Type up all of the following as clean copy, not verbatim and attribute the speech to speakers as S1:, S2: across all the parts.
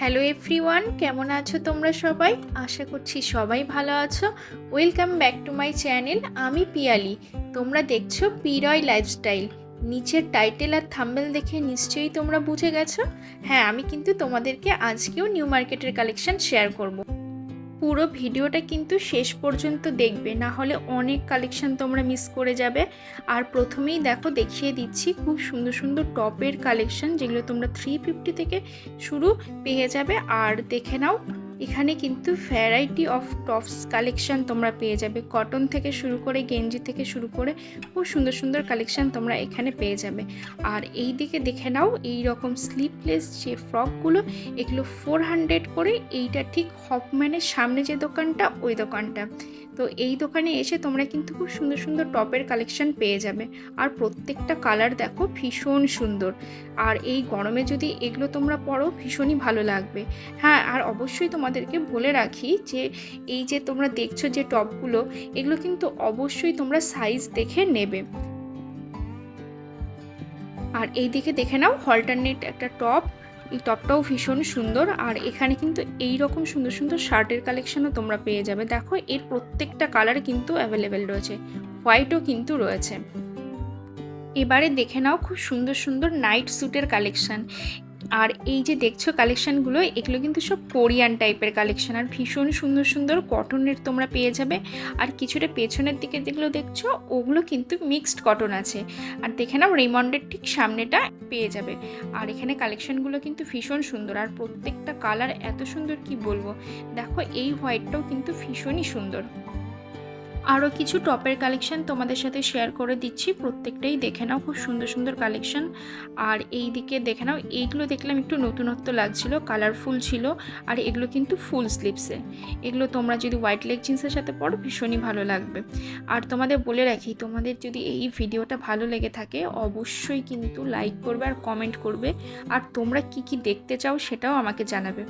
S1: Hello everyone, কেমন আছো তোমরা সবাই? আশা করছি সবাই ভালো আছো। Welcome back to my channel. আমি পিয়ালি। তোমরা দেখছো পিরয় লাইফস্টাইল। নিচের টাইটেল আর থাম্বনেল দেখে নিশ্চয়ই তোমরা বুঝে গেছো। হ্যাঁ, আমি কিন্তু তোমাদেরকে আজকেও নিউ মার্কেটের কালেকশন শেয়ার করব। পুরো ভিডিওটা কিন্তু শেষ পর্যন্ত দেখবে, না হলে অনেক কালেকশন তোমরা মিস করে যাবে। আর প্রথমেই দেখো দেখিয়ে দিচ্ছি খুব সুন্দর সুন্দর টপের কালেকশন, যেগুলো তোমরা 350 থেকে শুরু পেয়ে যাবে। আর দেখে নাও, এখানে কিন্তু ভ্যারাইটি অফ টপস কালেকশন তোমরা পেয়ে যাবে। কটন থেকে শুরু করে গেঞ্জি থেকে শুরু করে খুব সুন্দর সুন্দর কালেকশন তোমরা এখানে পেয়ে যাবে। আর এই দিকে দেখে নাও, এই রকম স্লিভলেস যে ফ্রকগুলো, এগুলো 400 করে। এইটা ঠিক হপম্যানের সামনে যে দোকানটা, ওই দোকানটা। তো এই দোকানে এসে তোমরা কিন্তু খুব সুন্দর সুন্দর টপের কালেকশন পেয়ে যাবে। আর প্রত্যেকটা কালার দেখো ভীষণ সুন্দর। আর এই গরমে যদি এগুলো তোমরা পরো ভীষণই ভালো লাগবে। হ্যাঁ, আর অবশ্যই তোমাদেরকে বলে রাখি যে এই যে তোমরা দেখছো যে টপগুলো, এগুলো কিন্তু অবশ্যই তোমরা সাইজ দেখে নেবে। আর এই দিকে দেখে নাও, অল্টারনেট একটা টপ। এই টপটাও ভীষণ সুন্দর। আর এখানে কিন্তু এই রকম সুন্দর সুন্দর শার্টের কালেকশনও তোমরা পেয়ে যাবে। দেখো, এর প্রত্যেকটা কালার কিন্তু অ্যাভেলেবেল রয়েছে, হোয়াইটও কিন্তু রয়েছে। এবারে দেখে নাও খুব সুন্দর সুন্দর নাইট স্যুটের কালেকশন। আর এই যে দেখছো কালেকশানগুলো, এগুলো কিন্তু সব কোরিয়ান টাইপের কালেকশান। আর ভীষণ সুন্দর সুন্দর কটনের তোমরা পেয়ে যাবে। আর কিছুটা পেছনের দিকে যেগুলো দেখছো, ওগুলো কিন্তু মিক্সড কটন আছে। আর দেখে নাও, রেমন্ডের ঠিক সামনেটা পেয়ে যাবে। আর এখানে কালেকশানগুলো কিন্তু ভীষণ সুন্দর। আর প্রত্যেকটা কালার এত সুন্দর কি বলবো। দেখো, এই হোয়াইটটাও কিন্তু ভীষণই সুন্দর। আরও কিছু টপের কালেকশন তোমাদের সাথে শেয়ার করে দিচ্ছি, প্রত্যেকটাই দেখে নাও, খুব সুন্দর সুন্দর কালেকশন। আর এই দিকে দেখে নাও, এইগুলো দেখলাম একটু নতুনত্ব লাগছিল, কালারফুল ছিল। আর এগুলো কিন্তু ফুল স্লিভসে। এগুলো তোমরা যদি হোয়াইট লেগ জিন্সের সাথে পরো ভীষণই ভালো লাগবে। আর তোমাদের বলে রাখি, তোমাদের যদি এই ভিডিওটা ভালো লেগে থাকে অবশ্যই কিন্তু লাইক করবে আর কমেন্ট করবে। আর তোমরা কি কি দেখতে চাও সেটাও আমাকে জানাবে।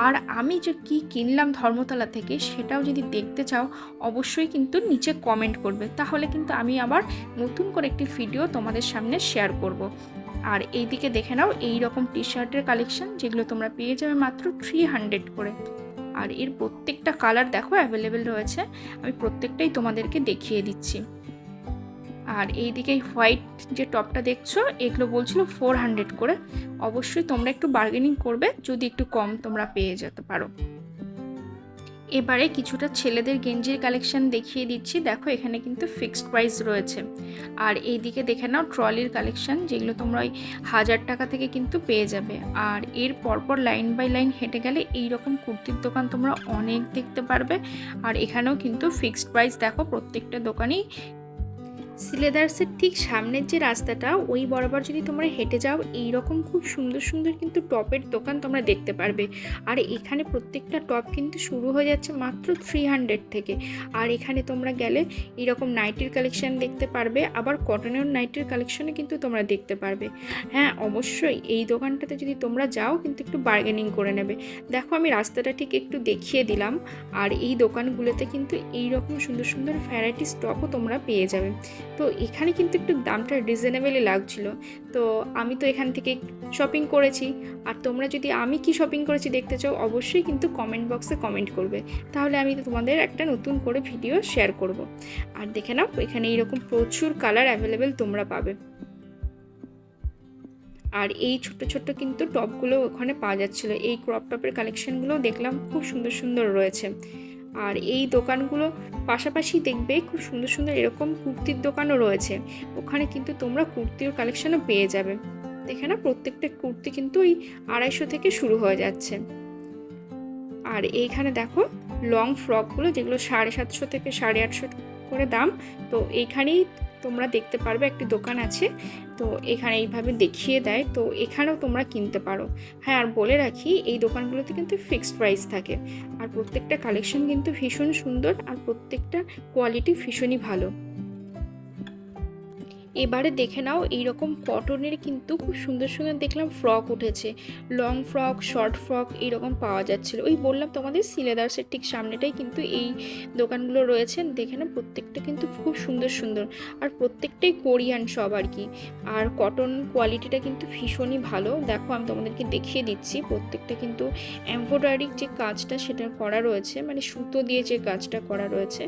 S1: আর আমি যে কি কিনলাম ধর্মতলা থেকে সেটাও যদি দেখতে চাও অবশ্যই কিন্তু নিচে কমেন্ট করবে, তাহলে কিন্তু আমি আবার নতুন করে একটি ভিডিও তোমাদের সামনে শেয়ার করব। আর এই দিকে দেখে নাও, এই রকম টি শার্টের কালেকশন, যেগুলো তোমরা পেয়ে যাবে মাত্র 300 করে। আর এর প্রত্যেকটা কালার দেখো অ্যাভেলেবেল রয়েছে, আমি প্রত্যেকটাই তোমাদেরকে দেখিয়ে দিচ্ছি। আর এই দিকে হোয়াইট যে টপটা দেখছো, এগুলো বলছিল 400 করে। অবশ্যই তোমরা একটু বার্গেনিং করবে, যদি একটু কম তোমরা পেয়ে যেতে পারো। এবারে কিছুটা ছেলেদের গেঞ্জির কালেকশন দেখিয়ে দিচ্ছি। দেখো, এখানে কিন্তু ফিক্সড প্রাইস রয়েছে। আর এই দিকে দেখে নাও ট্রলির কালেকশন, যেগুলো তোমরা ওই 1000 টাকা থেকে কিন্তু পেয়ে যাবে। আর এর পরপর লাইন বাই লাইন হেঁটে গেলে এই রকম কুর্তির দোকান তোমরা অনেক দেখতে পারবে। আর এখানেও কিন্তু ফিক্সড প্রাইস দেখো প্রত্যেকটা দোকানেই। সিলেদার্সের ঠিক সামনের যে রাস্তাটা, ওই বরাবর যদি তোমরা হেঁটে যাও, এই রকম খুব সুন্দর সুন্দর কিন্তু টপের দোকান তোমরা দেখতে পারবে। আর এখানে প্রত্যেকটা টপ কিন্তু শুরু হয়ে যাচ্ছে মাত্র 300 থেকে। আর এখানে তোমরা গেলে এরকম নাইটির কালেকশন দেখতে পারবে, আবার কটনের নাইটির কালেকশনে কিন্তু তোমরা দেখতে পারবে। হ্যাঁ, অবশ্যই এই দোকানটাতে যদি তোমরা যাও কিন্তু একটু বার্গেনিং করে নেবে। দেখো, আমি রাস্তাটা ঠিক একটু দেখিয়ে দিলাম। আর এই দোকানগুলোতে কিন্তু এই রকম সুন্দর সুন্দর ভ্যারাইটিস টপও তোমরা পেয়ে যাবে। তো এখানে কিন্তু একটু দামটা রিজনেবলই লাগছিল। তো আমি তো এখান থেকে শপিং করেছি। আর তোমরা যদি আমি কি শপিং করেছি দেখতে চাও অবশ্যই কিন্তু কমেন্ট বক্সে কমেন্ট করবে, তাহলে আমি তোমাদের একটা নতুন করে ভিডিও শেয়ার করব। আর দেখে নাও, এখানে এইরকম প্রচুর কালার অ্যাভেলেবেল তোমরা পাবে। আর এই ছোট্ট ছোট্ট কিন্তু টপগুলো ওখানে পাওয়া যাচ্ছিলো। এই ক্রপ টপের কালেকশনগুলো দেখলাম খুব সুন্দর সুন্দর রয়েছে। আর এই দোকানগুলো পাশাপাশি দেখবে খুব সুন্দর সুন্দর এরকম কুর্তির দোকানও রয়েছে, ওখানে কিন্তু তোমরা কুর্তির কালেকশনও পেয়ে যাবে। দেখে না, প্রত্যেকটা কুর্তি কিন্তু ওই 250 থেকে শুরু হয়ে যাচ্ছে। আর এইখানে দেখো লং ফ্রকগুলো, যেগুলো 750 থেকে 850 করে দাম। তো এইখানেই তোমরা দেখতে পারবে একটি দোকান আছে, তো এখানে এইভাবে দেখিয়ে দেয়, তো এখানেও তোমরা কিনতে পারো। হ্যাঁ, আর বলে রাখি এই দোকানগুলোতে কিন্তু ফিক্সড প্রাইস থাকে। আর প্রত্যেকটা কালেকশন কিন্তু ভীষণ সুন্দর, আর প্রত্যেকটা কোয়ালিটি ভীষণই ভালো। এবারে দেখে নাও এইরকম কটনের কিন্তু খুব সুন্দর সুন্দর দেখলাম ফ্রক উঠেছে, লং ফ্রক, শর্ট ফ্রক এইরকম পাওয়া যাচ্ছিল। ওই বললাম তোমাদের সিলেদার্সের ঠিক সামনেটাই কিন্তু এই দোকানগুলো রয়েছে। দেখে না প্রত্যেকটা কিন্তু খুব সুন্দর সুন্দর, আর প্রত্যেকটাই কোরিয়ান সব আর কি। আর কটন কোয়ালিটিটা কিন্তু ভীষণই ভালো। দেখো আমি তোমাদেরকে দেখিয়ে দিচ্ছি, প্রত্যেকটা কিন্তু এমব্রয়ডারির যে কাজটা সেটা করা রয়েছে, মানে সুতো দিয়ে যে কাজটা করা রয়েছে।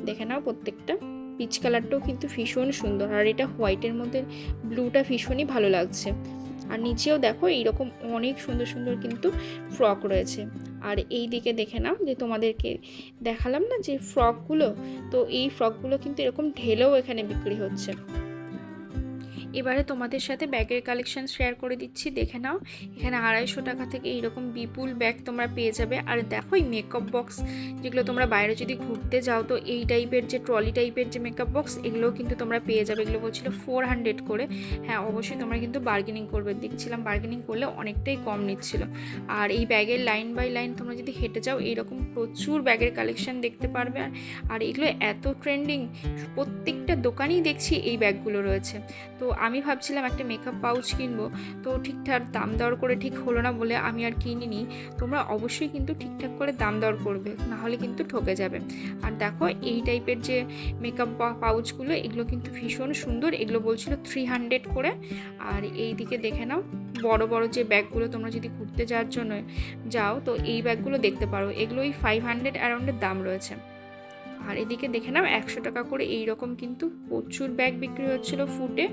S1: দেখে নাও প্রত্যেকটা। পিচ কালারটাও কিন্তু ভীষণ সুন্দর, আর এটা হোয়াইটের মধ্যে ব্লুটা ভীষণই ভালো লাগছে। আর নিচেও দেখো এইরকম অনেক সুন্দর সুন্দর কিন্তু ফ্রক রয়েছে। আর এই দিকে দেখে নাও, যে তোমাদেরকে দেখালাম না যে ফ্রকগুলো, তো এই ফ্রকগুলো কিন্তু এরকম ঢেলেও এখানে বিক্রি হচ্ছে। এবারে তোমাদের সাথে ব্যাগের কালেকশন শেয়ার করে দিচ্ছি, দেখে নাও। এখানে 250 টাকা থেকে এইরকম বিপুল ব্যাগ তোমরা পেয়ে যাবে। আর দেখো এই মেকআপ বক্স, যেগুলো তোমরা বাইরে যদি ঘুরতে যাও, তো এই টাইপের যে ট্রলি টাইপের যে মেকআপ বক্স, এগুলোও কিন্তু তোমরা পেয়ে যাবে। এগুলো বলছিল 400 করে। হ্যাঁ অবশ্যই তোমরা কিন্তু বার্গেনিং করবে, দেখছিলাম বার্গেনিং করলে অনেকটাই কম নিচ্ছিল। আর এই ব্যাগের লাইন বাই লাইন তোমরা যদি হেঁটে যাও, এইরকম প্রচুর ব্যাগের কালেকশন দেখতে পারবে। আর এগুলো এত ট্রেন্ডিং, প্রত্যেকটা দোকানেই দেখছি এই ব্যাগগুলো রয়েছে। তো আমি ভাবছিলাম একটা মেকআপ পাউচ কিনবো, তো ঠিকঠাক দাম দর করে ঠিক হলো না বলে আমি আর কিনিনি। তোমরা অবশ্যই কিন্তু ঠিকঠাক করে দাম দর করবে, নাহলে কিন্তু ঠকে যাবে। আর দেখো এই টাইপের যে মেকআপ পাউচগুলো, এগুলো কিন্তু ভীষণ সুন্দর। এগুলো বলছিল 300 করে। আর এই দিকে দেখে নাও, বড় বড় যে ব্যাগগুলো তোমরা যদি ঘুরতে যাওয়ার জন্য যাও, তো এই ব্যাগগুলো দেখতে পারো, এগুলো ওই 500 অ্যারাউন্ডের দাম রয়েছে। আর এদিকে দেখে নাও 100 টাকা করে এইরকম কিন্তু প্রচুর ব্যাগ বিক্রি হচ্ছিল ফুটে।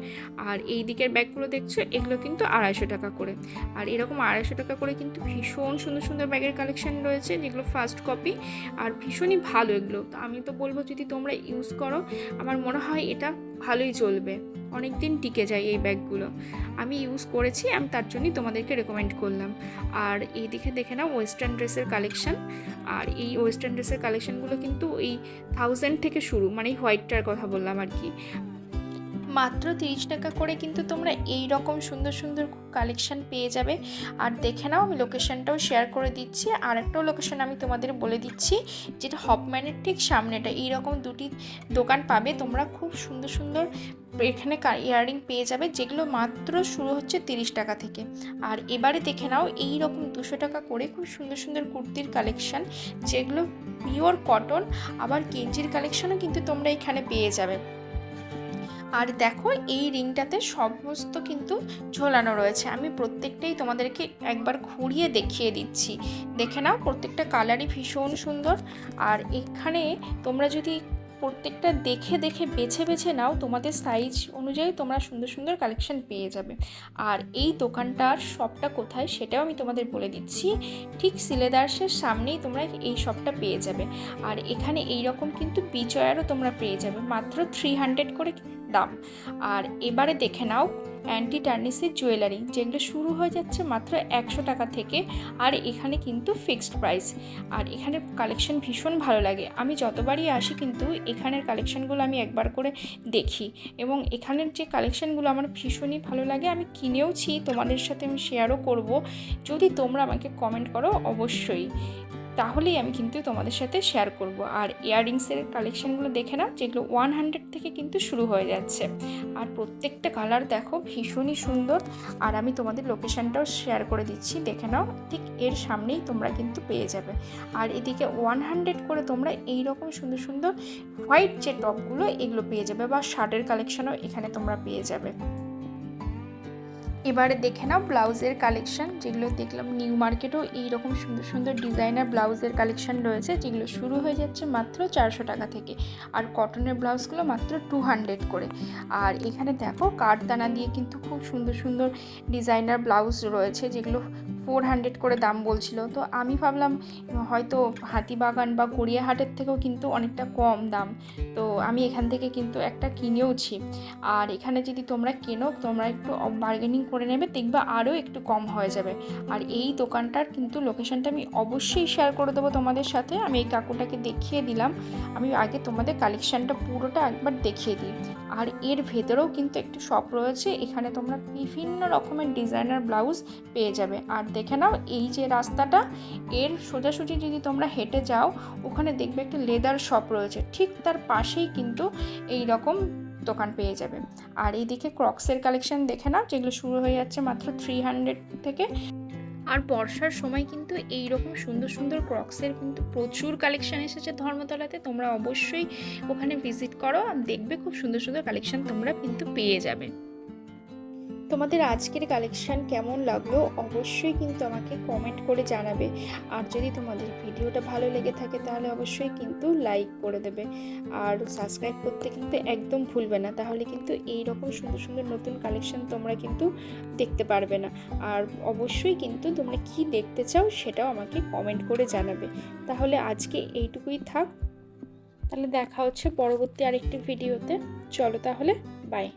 S1: আর এই দিকের ব্যাগগুলো দেখছো, এগুলো কিন্তু 250 টাকা করে। আর এরকম 250 টাকা করে কিন্তু ভীষণ সুন্দর সুন্দর ব্যাগের কালেকশন রয়েছে, যেগুলো ফার্স্ট কপি। আর ভীষণই ভালো এগুলো। তো আমি তো বলবো যদি তোমরা ইউজ করো, আমার মনে হয় এটা ভালোই চলবে, অনেক দিন টিকে যায় এই ব্যাগগুলো। আমি ইউজ করেছি, আমি তার জন্যই তোমাদেরকে রেকমেন্ড করলাম। আর এই দিকে দেখে নাও ওয়েস্টার্ন ড্রেসের কালেকশন। আর এই ওয়েস্টার্ন ড্রেসের কালেকশনগুলো কিন্তু এই 1000 থেকে শুরু, মানে এই হোয়াইটটার কথা বললাম আর কি। মাত্র 30 টাকা করে কিন্তু তোমরা এই রকম সুন্দর সুন্দর কালেকশন পেয়ে যাবে। আর দেখে নাও, আমি লোকেশনটাও শেয়ার করে দিচ্ছি। আর একটাও লোকেশন আমি তোমাদের বলে দিচ্ছি, যেটা হপম্যানের ঠিক সামনেটা। এইরকম দুটি দোকান পাবে তোমরা, খুব সুন্দর সুন্দর এখানে ইয়াররিং পেয়ে যাবে, যেগুলো মাত্র শুরু হচ্ছে 30 টাকা থেকে। আর এবারে দেখে নাও এই রকম 200 টাকা করে খুব সুন্দর সুন্দর কুর্তির কালেকশন, যেগুলো পিওর কটন। আবার গেঞ্জির কালেকশনও কিন্তু তোমরা এখানে পেয়ে যাবে। আর দেখো এই রিংটাতে সমস্ত কিন্তু ঝোলানো রয়েছে, আমি প্রত্যেকটাই তোমাদেরকে একবার ঘুরিয়ে দেখিয়ে দিচ্ছি। দেখে নাও প্রত্যেকটা কালারই ভীষণ সুন্দর। আর এখানে তোমরা যদি প্রত্যেকটা দেখে দেখে বেছে বেছে নাও, তোমাদের সাইজ অনুযায়ী তোমরা সুন্দর সুন্দর কালেকশন পেয়ে যাবে। আর এই দোকানটার শপটা কোথায় সেটাও আমি তোমাদের বলে দিচ্ছি, ঠিক সিলেদার্সের সামনেই তোমরা এই শপটা পেয়ে যাবে। আর এখানে এই রকম কিন্তু বিচয়ারও তোমরা পেয়ে যাবে, মাত্র 300 করে দাম। আর এবারে দেখে নাও অ্যান্টি টার্নিসের জুয়েলারি, যেগুলো শুরু হয়ে যাচ্ছে মাত্র 100 টাকা থেকে। আর এখানে কিন্তু ফিক্সড প্রাইস। আর এখানের কালেকশন ভীষণ ভালো লাগে, আমি যতবারই আসি কিন্তু এখানের কালেকশনগুলো আমি একবার করে দেখি, এবং এখানের যে কালেকশনগুলো আমার ভীষণই ভালো লাগে। আমি কিনেওছি, তোমাদের সাথে আমি শেয়ারও করব, যদি তোমরা আমাকে কমেন্ট করো অবশ্যই, তাহলেই আমি কিন্তু তোমাদের সাথে শেয়ার করব। আর ইয়াররিংসের কালেকশনগুলো দেখে নাও, যেগুলো 100 থেকে কিন্তু শুরু হয়ে যাচ্ছে। আর প্রত্যেকটা কালার দেখো ভীষণই সুন্দর। আর আমি তোমাদের লোকেশনটাও শেয়ার করে দিচ্ছি, দেখে নাও ঠিক এর সামনেই তোমরা কিন্তু পেয়ে যাবে। আর এদিকে 100 করে তোমরা এই রকম সুন্দর সুন্দর হোয়াইট যে টপগুলো, এগুলো পেয়ে যাবে, বা শার্টের কালেকশনও এখানে তোমরা পেয়ে যাবে। এবারে দেখে নাও ব্লাউজের কালেকশন, যেগুলো দেখলাম নিউ মার্কেটেও এইরকম সুন্দর সুন্দর ডিজাইনার ব্লাউজের কালেকশন রয়েছে, যেগুলো শুরু হয়ে যাচ্ছে মাত্র 400 টাকা থেকে। আর কটনের ব্লাউজগুলো মাত্র 200 করে। আর এখানে দেখো কাঠদানা দিয়ে কিন্তু খুব সুন্দর সুন্দর ডিজাইনার ব্লাউজ রয়েছে, যেগুলো 400 করে দাম বলছিল। তো আমি ভাবলাম হয়তো হাতিবাগান বা গড়িয়াহাটের থেকেও কিন্তু অনেকটা কম দাম, তো আমি এখান থেকে কিন্তু একটা কিনেওছি। আর এখানে যদি তোমরা কেনো, তোমরা একটু বার্গেনিং করে নেবে, দেখবে আরও একটু কম হয়ে যাবে। আর এই দোকানটার কিন্তু লোকেশনটা আমি অবশ্যই শেয়ার করে দেবো তোমাদের সাথে। আমি এই কাকুটাকে দেখিয়ে দিলাম, আমি আগে তোমাদের কালেকশানটা পুরোটা একবার দেখিয়ে দিই। আর এর ভেতরেও কিন্তু একটু শপ রয়েছে, এখানে তোমরা বিভিন্ন রকমের ডিজাইনার ব্লাউজ পেয়ে যাবে। আর দেখে নাও এই যে রাস্তাটা, এর সোজাসুজি যদি তোমরা হেঁটে যাও, ওখানে দেখবে একটা লেদার শপ রয়েছে, ঠিক তার পাশেই কিন্তু এই রকম দোকান পেয়ে যাবে। আর এইদিকে ক্রক্সের কালেকশন দেখে নাও, যেগুলো শুরু হয়ে যাচ্ছে মাত্র 300 থেকে। আর বর্ষার সময় কিন্তু এই রকম সুন্দর সুন্দর ক্রক্সের কিন্তু প্রচুর কালেকশন এসেছে ধর্মতলাতে। তোমরা অবশ্যই ওখানে ভিজিট করো, আর দেখবে খুব সুন্দর সুন্দর কালেকশন তোমরা কিন্তু পেয়ে যাবে। তোমাদের আজকের কালেকশান কেমন লাগলো অবশ্যই কিন্তু আমাকে কমেন্ট করে জানাবে। আর যদি তোমাদের ভিডিওটা ভালো লেগে থাকে তাহলে অবশ্যই কিন্তু লাইক করে দেবে, আর সাবস্ক্রাইব করতে কিন্তু একদম ভুলবে না, তাহলে কিন্তু এই রকম সুন্দর সুন্দর নতুন কালেকশান তোমরা কিন্তু দেখতে পারবে না। আর অবশ্যই কিন্তু তোমরা কি দেখতে চাও সেটাও আমাকে কমেন্ট করে জানাবে। তাহলে আজকে এইটুকুই থাক, তাহলে দেখা হচ্ছে পরবর্তী আরেকটি ভিডিওতে। চলো তাহলে, বাই।